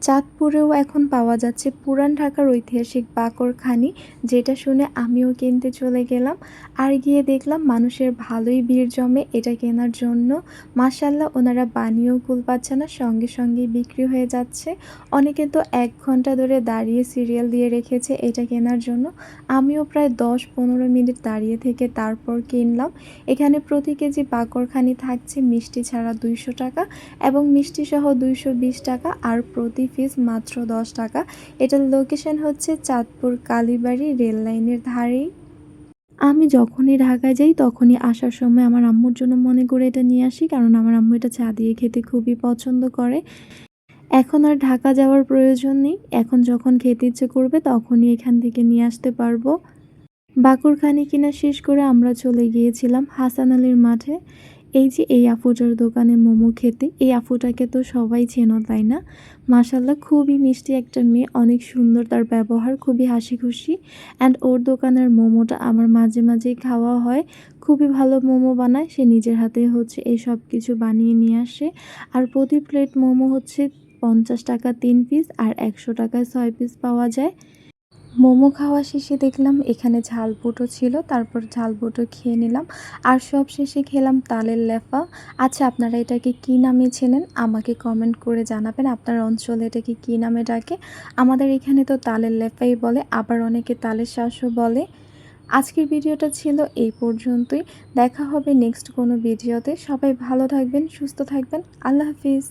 চাঁদপুরেও এখন পাওয়া যাচ্ছে পুরান ঢাকার ঐতিহাসিক বাকরখানি, যেটা শুনে আমিও কিনতে চলে গেলাম। আর গিয়ে দেখলাম মানুষের ভালোই ভিড় জমে এটা কেনার জন্য। মাশাআল্লাহ, ওনারা বানিয়েও কুল পাচ্ছে না, সঙ্গে সঙ্গেই বিক্রি হয়ে যাচ্ছে। অনেকে তো ১ ঘন্টা ধরে দাঁড়িয়ে সিরিয়াল দিয়ে রেখেছে এটা কেনার জন্য। আমিও প্রায় ১০-১৫ মিনিট দাঁড়িয়ে থেকে তারপর কিনলাম। এখানে প্রতি কেজি বাকরখানি থাকছে মিষ্টি ছাড়া ২০০ টাকা এবং মিষ্টিসহ ২২০ টাকা, আর প্রতি পিস মাত্র ১০ টাকা। এটার লোকেশন হচ্ছে চাঁদপুর কালীবাড়ি রেল লাইনের ধারেই। আমি যখনই ঢাকায় যাই তখনই আসার সময় আমার আম্মুর জন্য মনে করে এটা নিয়ে আসি, কারণ আমার আম্মু এটা চা দিয়ে খেতে খুবই পছন্দ করে। এখন আর ঢাকা যাওয়ার প্রয়োজন নেই, এখন যখন খেতে ইচ্ছে করবে তখনই এখান থেকে নিয়ে আসতে পারবো। বাকরখানি কিনা শেষ করে আমরা চলে গিয়েছিলাম হাসান আলীর মাঠে। এই যে এই আপুটার দোকানে মোমো খেতে, এই আপুটাকে তো সবাই চেনো তাই না? মাশাল্লাহ, খুবই মিষ্টি একটা মেয়ে, অনেক সুন্দর তার ব্যবহার, খুবই হাসি খুশি। অ্যান্ড ওর দোকানের মোমোটা আমার মাঝে মাঝেই খাওয়া হয়। খুবই ভালো মোমো বানায়, সে নিজের হাতে হচ্ছে এই সব কিছু বানিয়ে নিয়ে আসে। আর প্রতি প্লেট মোমো হচ্ছে 50 টাকা 3 পিস, আর 100 টাকায় 6 পিস পাওয়া যায়। মোমো খাওয়া শেষে দেখলাম এখানে ঝালপুটো ছিল, তারপর ঝালপুটো খেয়ে নিলাম। আর সব শেষে খেলাম তালের লেফা। আচ্ছা, আপনারা এটাকে কী নামে চেনেন আমাকে কমেন্ট করে জানাবেন, আপনার অঞ্চলে এটাকে কী নামে ডাকে। আমাদের এখানে তো তালের লেফাই বলে, আবার অনেকে তালের শাঁসও বলে। আজকের ভিডিওটা ছিল এই পর্যন্তই। দেখা হবে নেক্সট কোনো ভিডিওতে। সবাই ভালো থাকবেন, সুস্থ থাকবেন। আল্লাহ হাফিজ।